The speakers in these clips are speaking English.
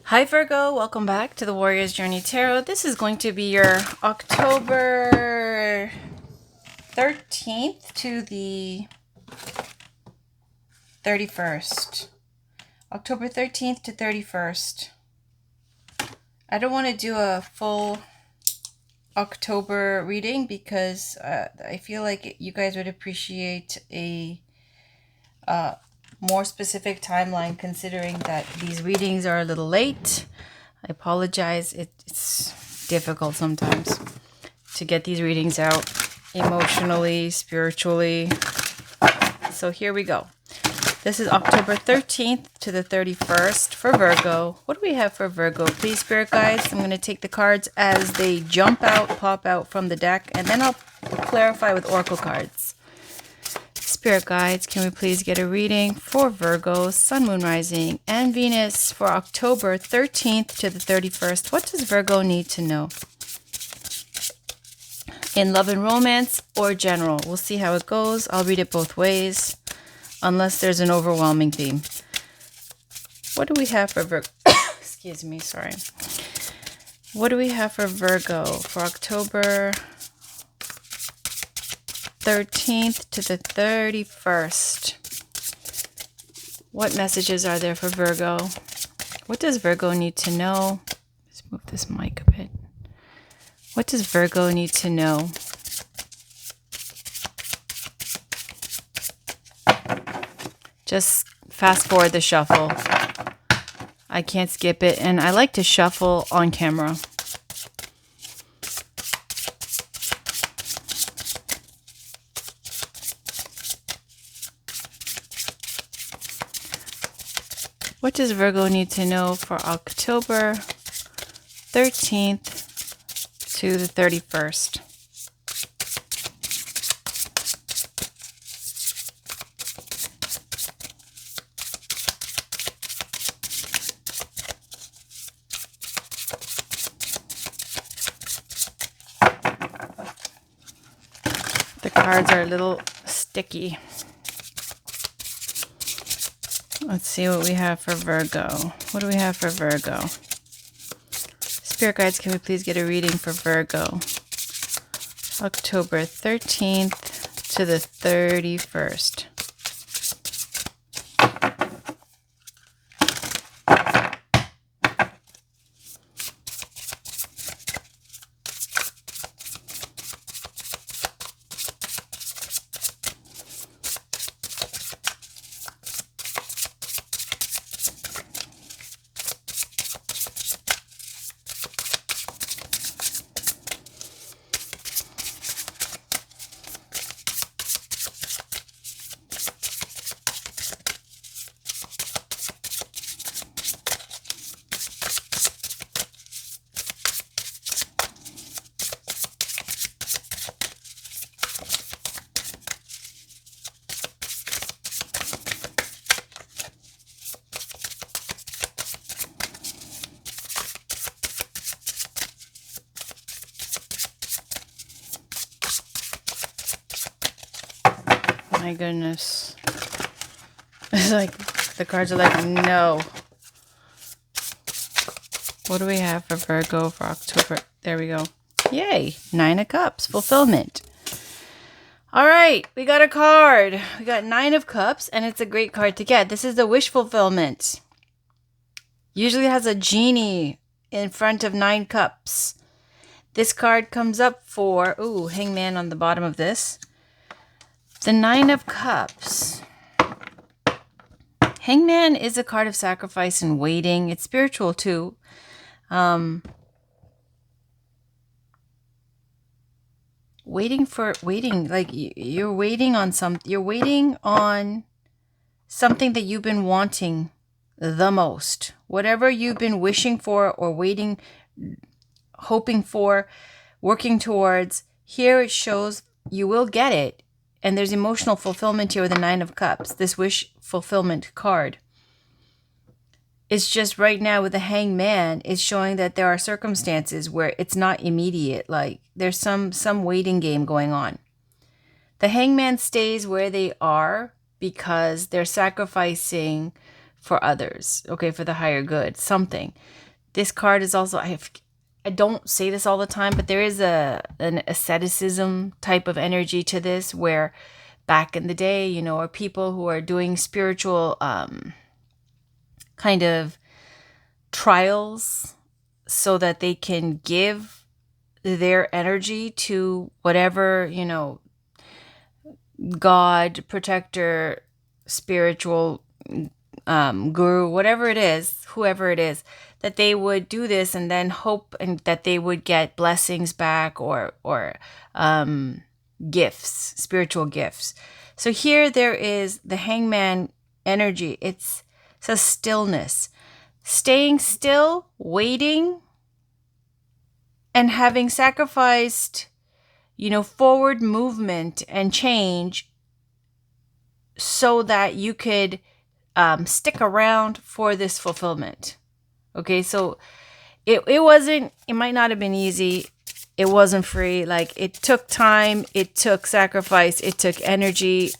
Hi Virgo, welcome back to the Warrior's Journey Tarot. This is going to be your October 13th to the 31st. October 13th to 31st. I don't want to do a full October reading because I feel like you guys would appreciate a more specific timeline, considering that these readings are a little late. I apologize. It's difficult sometimes to get these readings out emotionally, spiritually. So here we go. This is October 13th to the 31st for Virgo. What do we have for Virgo? Please, Spirit Guides. I'm going to take the cards as they jump out, pop out from the deck, and then I'll clarify with Oracle cards. Spirit Guides, can we please get a reading for Virgo, Sun, Moon, Rising, and Venus for October 13th to the 31st? What does Virgo need to know? In love and romance or general? We'll see how it goes. I'll read it both ways, unless there's an overwhelming theme. What do we have for Virgo? Excuse me, sorry. What do we have for Virgo for October 13th to the 31st? What messages are there for Virgo? What does Virgo need to know? Let's move this mic a bit. What does Virgo need to know? Just fast forward the shuffle. I can't skip it, and I like to shuffle on camera. What does Virgo need to know for October 13th to the 31st? The cards are a little sticky. Let's see what we have for Virgo. What do we have for Virgo? Spirit Guides, can we please get a reading for Virgo? October 13th to the 31st. My goodness. It's like the cards are like, no. What do we have for Virgo for October? There we go. Yay. 9 of Cups. Fulfillment. All right. We got a card. We got 9 of Cups, and it's a great card to get. This is the wish fulfillment. Usually has a genie in front of 9 cups. This card comes up for, Hangman on the bottom of this. The 9 of Cups. Hangman is a card of sacrifice and waiting. It's spiritual too. Waiting, like you're waiting on something that you've been wanting the most. Whatever you've been wishing for or waiting, hoping for, working towards, here it shows you will get it. And there's emotional fulfillment here with the 9 of Cups, this wish fulfillment card. It's just right now with the Hangman, it's showing that there are circumstances where it's not immediate. Like there's some waiting game going on. The Hangman stays where they are because they're sacrificing for others, okay, for the higher good, something. This card is also, I don't say this all the time, but there is an asceticism type of energy to this, where back in the day, you know, are people who are doing spiritual kind of trials so that they can give their energy to whatever, you know, God, protector, spiritual guru, whatever it is, whoever it is, that they would do this and then hope and that they would get blessings back, or gifts, spiritual gifts. So here there is the hangman energy. It's a stillness, staying still, waiting, and having sacrificed, you know, forward movement and change so that you could stick around for this fulfillment. Okay, so it wasn't, it might not have been easy. It wasn't free. Like, it took time, it took sacrifice, it took energy.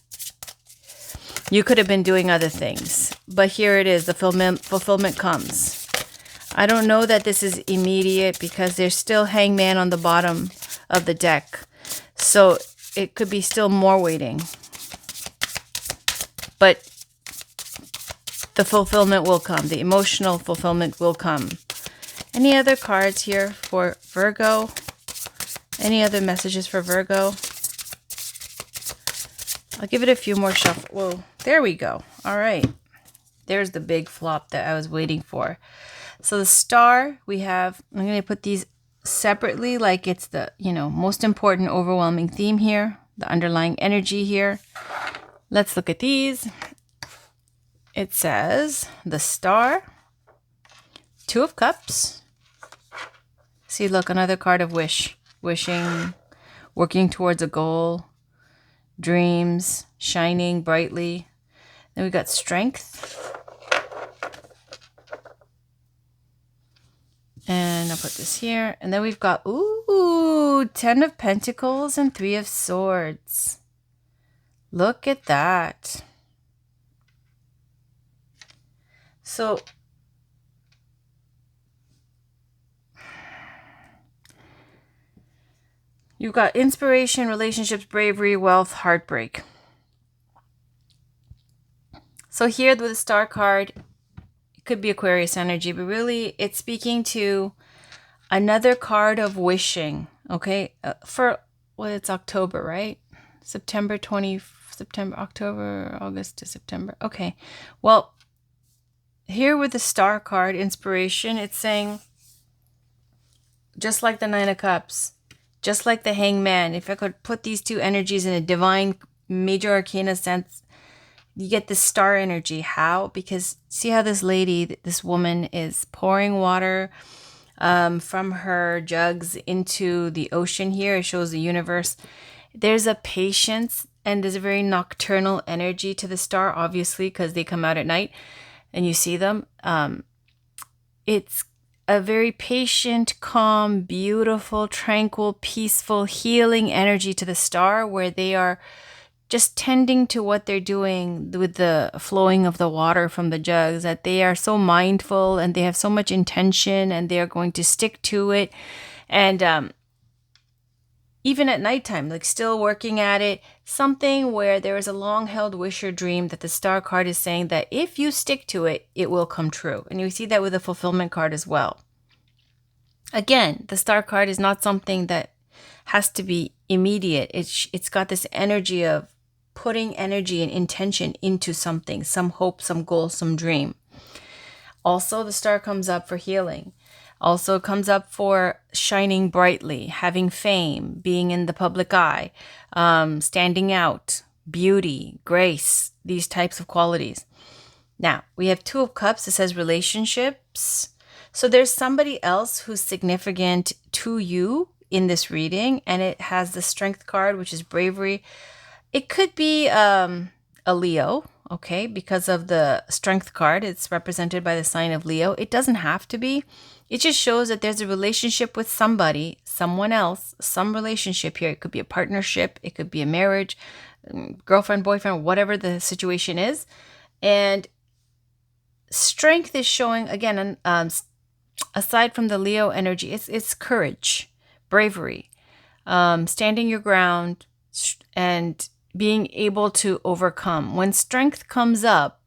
You could have been doing other things, but here it is, the fulfillment comes. I don't know that this is immediate because there's still hangman on the bottom of the deck. So it could be still more waiting. But the fulfillment will come. The emotional fulfillment will come. Any other cards here for Virgo? Any other messages for Virgo? I'll give it a few more shuffle. Whoa, there we go. All right. There's the big flop that I was waiting for. So the star, we have, I'm going to put these separately, like it's the, you know, most important overwhelming theme here, the underlying energy here. Let's look at these. It says the star, Two of Cups. See, look, another card of wish, wishing, working towards a goal, dreams, shining brightly. Then we got Strength. And I'll put this here. And then we've got, ooh, 10 of Pentacles and 3 of Swords. Look at that. So, you've got inspiration, relationships, bravery, wealth, heartbreak. So here with the star card, it could be Aquarius energy, but really it's speaking to another card of wishing, okay? Well, it's October, right? September, October, August to September. Okay. Well, here with the star card, inspiration, it's saying, just like the Nine of Cups, just like the Hangman, if I could put these two energies in a divine major arcana sense, you get the star energy. How? Because see how this lady, this woman, is pouring water from her jugs into the ocean here. It shows the universe. There's a patience and there's a very nocturnal energy to the star, obviously, because they come out at night and you see them. It's a very patient, calm, beautiful, tranquil, peaceful, healing energy to the star, where they are just tending to what they're doing with the flowing of the water from the jugs, that they are so mindful and they have so much intention and they are going to stick to it. And even at nighttime, like still working at it, something where there is a long-held wish or dream that the star card is saying that if you stick to it, it will come true. And you see that with the fulfillment card as well. Again, the star card is not something that has to be immediate. It's got this energy of putting energy and intention into something, some hope, some goal, some dream. Also, the star comes up for healing. Also comes up for shining brightly, having fame, being in the public eye, standing out, beauty, grace, these types of qualities. Now, we have Two of Cups. It says relationships. So there's somebody else who's significant to you in this reading, and it has the Strength card, which is bravery. It could be a Leo, okay, because of the Strength card. It's represented by the sign of Leo. It doesn't have to be. It just shows that there's a relationship with somebody, someone else, some relationship here. It could be a partnership. It could be a marriage, girlfriend, boyfriend, whatever the situation is. And strength is showing, again, aside from the Leo energy, it's courage, bravery, standing your ground, and being able to overcome. When strength comes up,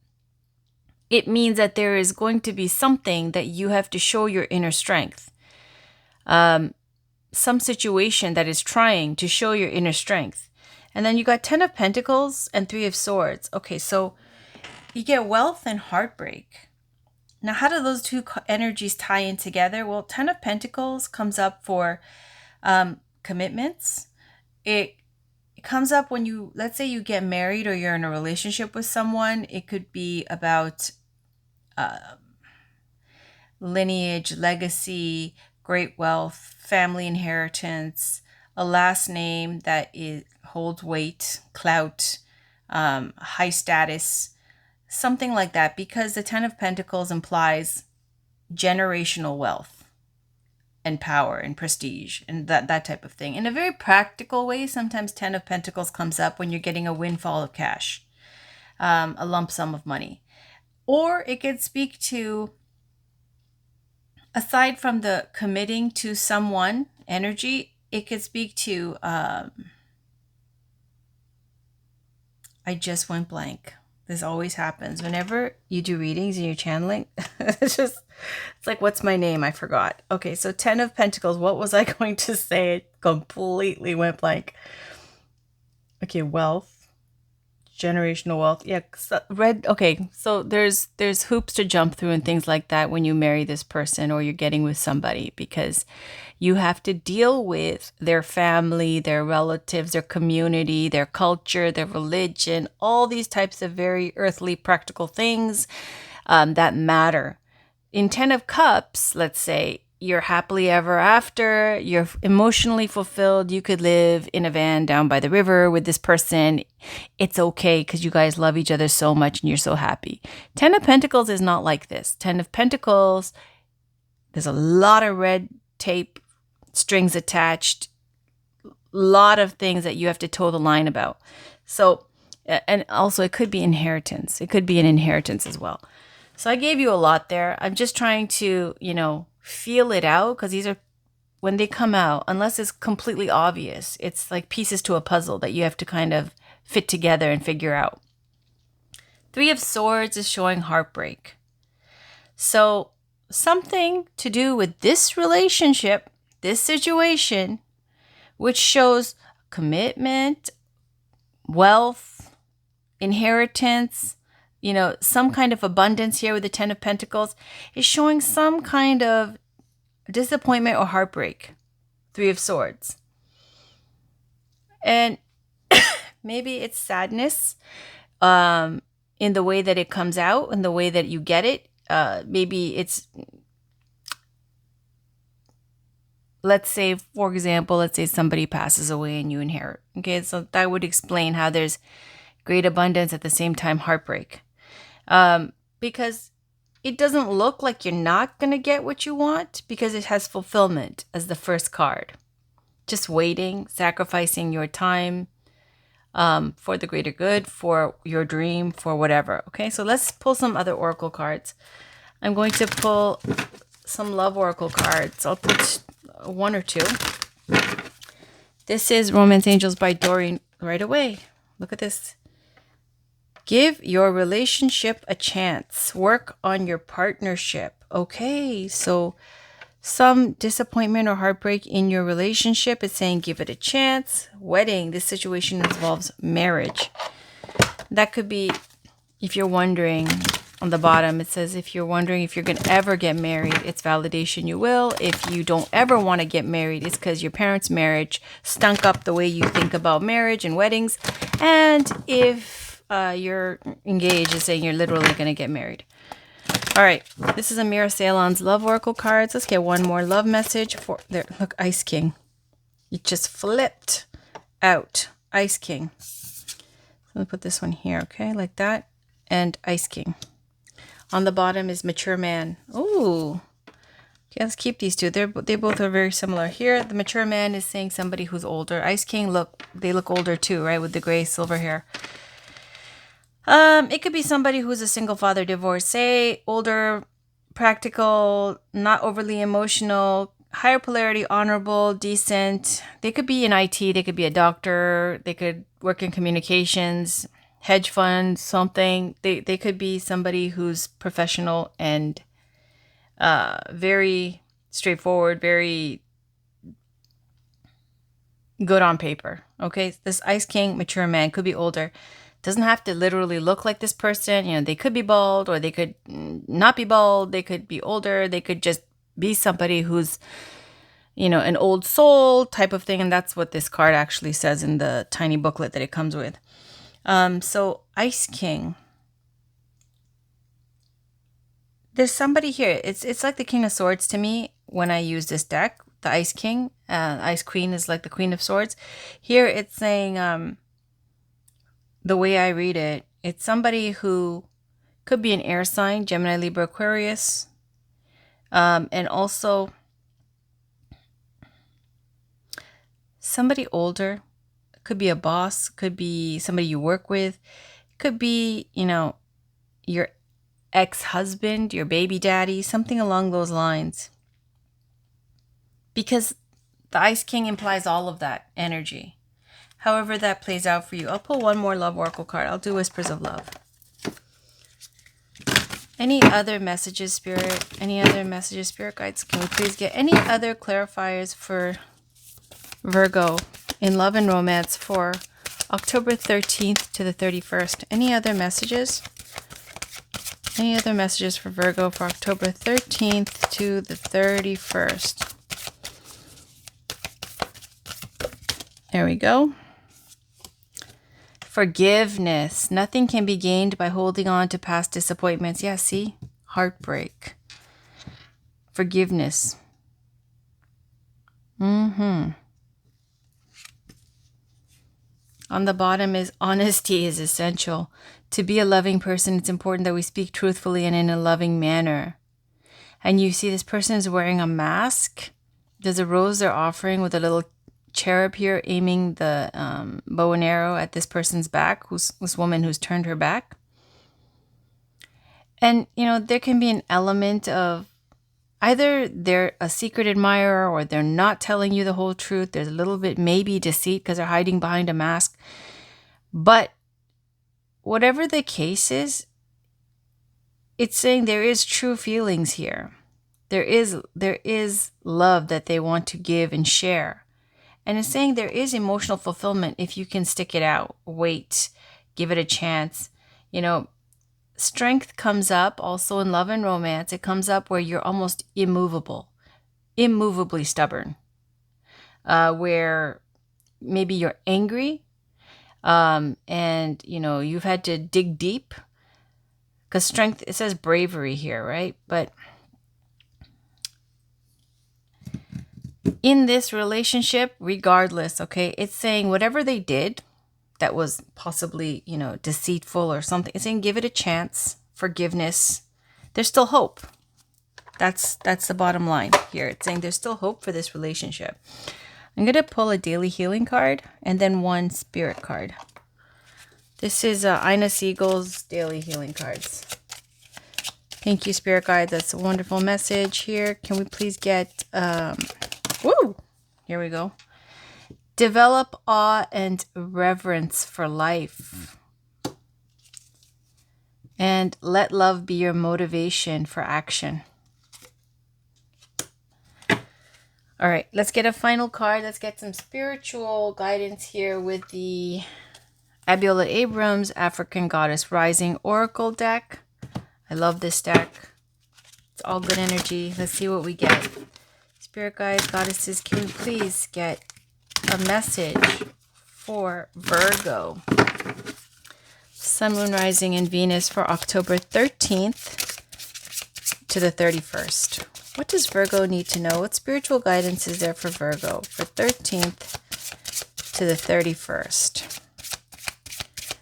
it means that there is going to be something that you have to show your inner strength. Some situation that is trying to show your inner strength. And then you got 10 of Pentacles and 3 of Swords. Okay, so you get wealth and heartbreak. Now, how do those two energies tie in together? Well, 10 of Pentacles comes up for commitments. It comes up when you, let's say you get married or you're in a relationship with someone. It could be about lineage, legacy, great wealth, family inheritance, a last name that holds weight, clout, high status, something like that, because the 10 of Pentacles implies generational wealth and power and prestige and that type of thing. In a very practical way, sometimes 10 of Pentacles comes up when you're getting a windfall of cash, a lump sum of money. Or it could speak to, aside from the committing to someone energy, it could speak to, I just went blank. This always happens. Whenever you do readings and you're channeling, it's like, what's my name? I forgot. Okay, so 10 of Pentacles. What was I going to say? It completely went blank. Okay, wealth. Generational wealth. Yeah, red. Okay, so there's hoops to jump through and things like that when you marry this person or you're getting with somebody, because you have to deal with their family, their relatives, their community, their culture, their religion, all these types of very earthly, practical things that matter. In 10 of Cups, let's say, you're happily ever after, you're emotionally fulfilled, you could live in a van down by the river with this person. It's okay because you guys love each other so much and you're so happy. 10 of Pentacles is not like this. 10 of Pentacles, there's a lot of red tape, strings attached, a lot of things that you have to toe the line about. So, and also it could be inheritance. It could be an inheritance as well. So I gave you a lot there. I'm just trying to, feel it out, because these are, when they come out, unless it's completely obvious, it's like pieces to a puzzle that you have to kind of fit together and figure out. 3 of Swords is showing heartbreak. So something to do with this relationship, this situation, which shows commitment, wealth, inheritance, some kind of abundance here with the 10 of Pentacles, is showing some kind of disappointment or heartbreak. 3 of Swords. And maybe it's sadness in the way that it comes out, in the way that you get it. Maybe it's, let's say, for example, let's say somebody passes away and you inherit. Okay, so that would explain how there's great abundance at the same time heartbreak. Because it doesn't look like you're not going to get what you want, because it has fulfillment as the first card. Just waiting, sacrificing your time for the greater good, for your dream, for whatever. Okay, so let's pull some other oracle cards. I'm going to pull some love oracle cards. I'll put 1 or 2. This is Romance Angels by Doreen right away. Look at this. Give your relationship a chance. Work on your partnership. Okay, so some disappointment or heartbreak in your relationship. It's saying give it a chance. Wedding. This situation involves marriage. That could be, if you're wondering, on the bottom, it says if you're wondering if you're going to ever get married, it's validation you will. If you don't ever want to get married, it's because your parents' marriage stunk up the way you think about marriage and weddings. And if you're engaged, is saying you're literally going to get married. All right, this is Amira Ceylon's love oracle cards. Let's get one more love message for there. Look, Ice King. It just flipped out. Ice King. So let me put this one here, okay, like that. And Ice King. On the bottom is Mature Man. Ooh. Okay, let's keep these two. They both are very similar. Here, the Mature Man is saying somebody who's older. Ice King, they look older too, right, with the gray silver hair. It could be somebody who's a single father divorcee, older, practical, not overly emotional, higher polarity, honorable, decent. They could be in IT, they could be a doctor, they could work in communications, hedge funds, something. They could be somebody who's professional and very straightforward, very good on paper. Okay, this Ice King, mature man, could be older. Doesn't have to literally look like this person. You know, they could be bald or they could not be bald. They could be older. They could just be somebody who's, you know, an old soul type of thing. And that's what this card actually says in the tiny booklet that it comes with. So Ice King. There's somebody here. It's like the King of Swords to me when I use this deck. The Ice King, Ice Queen is like the Queen of Swords. Here it's saying, the way I read it, it's somebody who could be an air sign, Gemini, Libra, Aquarius, and also somebody older. Could be a boss, could be somebody you work with, could be, you know, your ex-husband, your baby daddy, something along those lines. Because the Ice King implies all of that energy. However that plays out for you. I'll pull one more Love Oracle card. I'll do Whispers of Love. Any other messages, Spirit? Any other messages, Spirit Guides? Can we please get any other clarifiers for Virgo in love and romance for October 13th to the 31st? Any other messages? Any other messages for Virgo for October 13th to the 31st? There we go. Forgiveness. Nothing can be gained by holding on to past disappointments. Yeah, see? Heartbreak. Forgiveness. On the bottom is honesty is essential. To be a loving person, it's important that we speak truthfully and in a loving manner. And you see this person is wearing a mask. There's a rose they're offering with a little cherub here aiming the bow and arrow at this person's back, this woman who's turned her back. And, you know, there can be an element of either they're a secret admirer or they're not telling you the whole truth. There's a little bit maybe deceit because they're hiding behind a mask. But whatever the case is, it's saying there is true feelings here. There is love that they want to give and share. And it's saying there is emotional fulfillment if you can stick it out, wait, give it a chance. You know, strength comes up also in love and romance. It comes up where you're almost immovable, immovably stubborn, where maybe you're angry and, you know, you've had to dig deep because strength, it says bravery here, right? But in this relationship, regardless, okay, it's saying whatever they did that was possibly, you know, deceitful or something, it's saying give it a chance, forgiveness. There's still hope. That's the bottom line here. It's saying there's still hope for this relationship. I'm going to pull a daily healing card and then one spirit card. This is Ina Siegel's daily healing cards. Thank you, spirit guides. That's a wonderful message here. Can we please get... Woo! Here we go. Develop awe and reverence for life. And let love be your motivation for action. All right, let's get a final card. Let's get some spiritual guidance here with the Abiola Abrams African Goddess Rising Oracle deck. I love this deck. It's all good energy. Let's see what we get. Spirit guides, goddesses, can we please get a message for Virgo? Sun, Moon, Rising, and Venus for October 13th to the 31st. What does Virgo need to know? What spiritual guidance is there for Virgo for 13th to the 31st?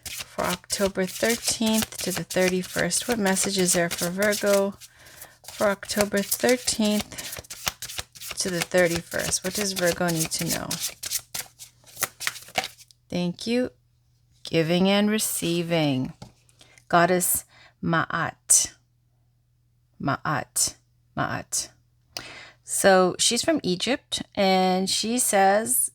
For October 13th to the 31st, what message is there for Virgo for October 13th to the 31st? What does Virgo need to know? Thank you. Giving and receiving. Goddess Ma'at. Ma'at. Ma'at. So she's from Egypt, and she says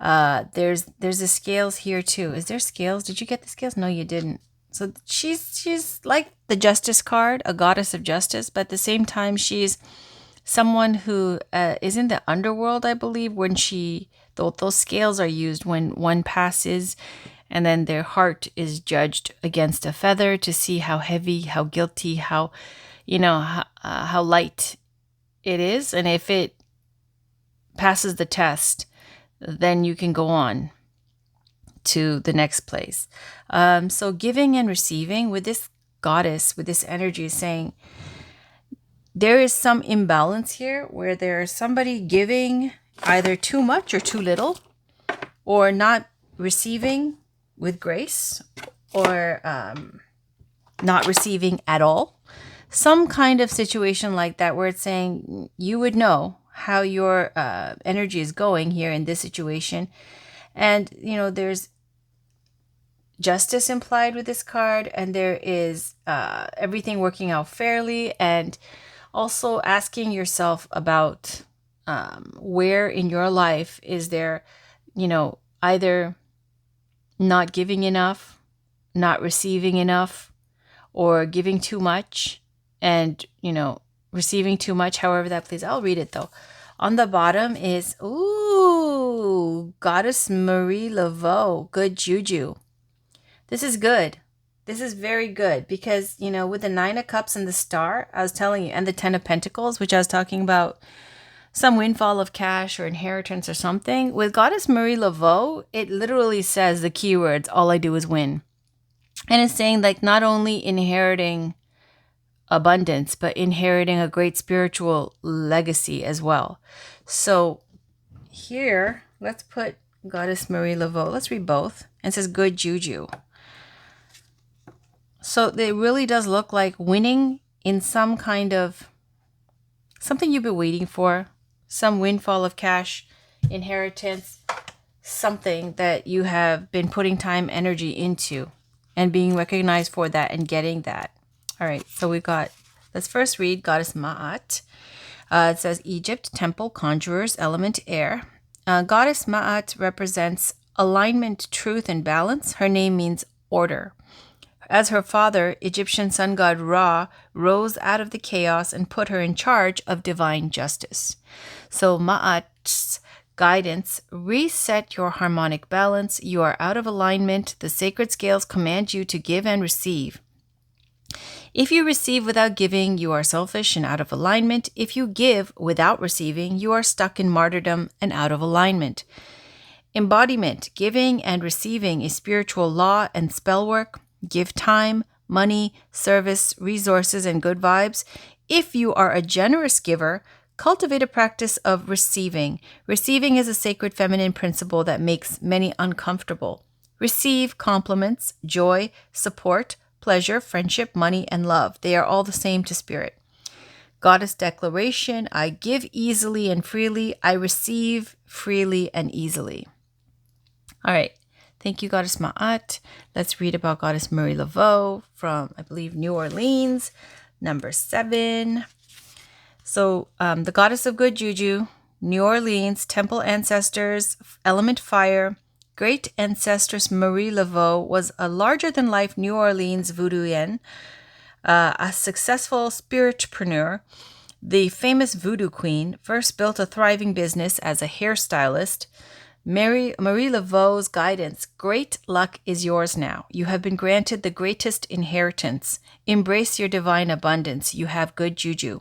there's the scales here too. Is there scales? Did you get the scales? No, you didn't. So she's like the justice card, a goddess of justice, but at the same time she's someone who is in the underworld, I believe, when those scales are used when one passes, and then their heart is judged against a feather to see how heavy, how guilty, how how light it is, and if it passes the test, then you can go on to the next place. So giving and receiving with this goddess, with this energy, is saying there is some imbalance here where there's somebody giving either too much or too little, or not receiving with grace, or not receiving at all. Some kind of situation like that where it's saying you would know how your energy is going here in this situation. And, there's justice implied with this card, and there is everything working out fairly, and also asking yourself about where in your life is there, either not giving enough, not receiving enough, or giving too much and, receiving too much, however that plays. I'll read it though. On the bottom is, Goddess Marie Laveau, good juju. This is good. This is very good because, with the 9 of Cups and the Star, I was telling you, and the 10 of Pentacles, which I was talking about, some windfall of cash or inheritance or something. With Goddess Marie Laveau, it literally says the keywords, all I do is win. And it's saying like not only inheriting abundance, but inheriting a great spiritual legacy as well. So here, let's put Goddess Marie Laveau. Let's read both. And it says good juju. So it really does look like winning in some kind of something you've been waiting for, some windfall of cash, inheritance, something that you have been putting time, energy into, and being recognized for that and getting that. All right, so let's first read Goddess Ma'at. It says Egypt, temple, conjurers, element air. Goddess Ma'at represents alignment, truth, and balance. Her name means order. As her father, Egyptian sun god Ra rose out of the chaos and put her in charge of divine justice. So Ma'at's guidance, reset your harmonic balance. You are out of alignment. The sacred scales command you to give and receive. If you receive without giving, you are selfish and out of alignment. If you give without receiving, you are stuck in martyrdom and out of alignment. Embodiment, giving and receiving is spiritual law and spell work. Give time, money, service, resources, and good vibes. If you are a generous giver, cultivate a practice of receiving. Receiving is a sacred feminine principle that makes many uncomfortable. Receive compliments, joy, support, pleasure, friendship, money, and love. They are all the same to spirit. Goddess declaration, I give easily and freely. I receive freely and easily. All right. Thank you, Goddess Ma'at. Let's read about Goddess Marie Laveau from, I believe, New Orleans, number 7. So the Goddess of Good Juju, New Orleans, temple ancestors, element fire. Great ancestress Marie Laveau was a larger-than-life New Orleans voodooienne, a successful spiritpreneur. The famous voodoo queen first built a thriving business as a hairstylist. Marie Laveau's guidance, great luck is yours now. You have been granted the greatest inheritance. Embrace your divine abundance. You have good juju.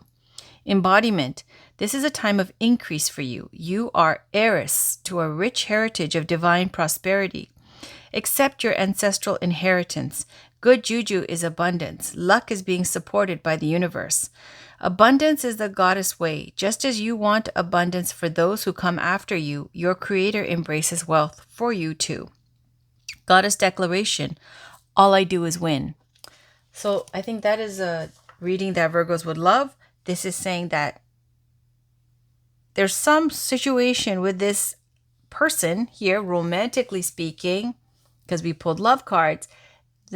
Embodiment, this is a time of increase for you. You are heiress to a rich heritage of divine prosperity. Accept your ancestral inheritance. Good juju is abundance. Luck is being supported by the universe. Abundance is the goddess way. Just as you want abundance for those who come after you, your creator embraces wealth for you too. Goddess declaration, all I do is win. So I think that is a reading that Virgos would love. This is saying that there's some situation with this person here, romantically speaking, because we pulled love cards,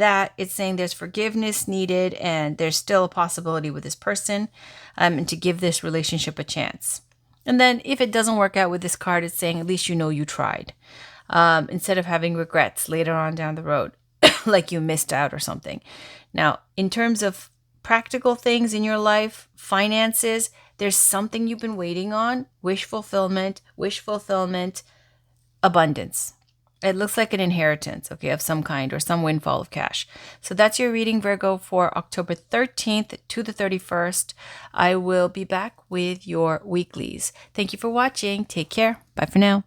that, it's saying there's forgiveness needed and there's still a possibility with this person, and to give this relationship a chance. And then if it doesn't work out with this card, it's saying at least you know you tried, instead of having regrets later on down the road, like you missed out or something. Now, in terms of practical things in your life, finances, there's something you've been waiting on, wish fulfillment, abundance. It looks like an inheritance, okay, of some kind or some windfall of cash. So that's your reading, Virgo, for October 13th to the 31st. I will be back with your weeklies. Thank you for watching. Take care. Bye for now.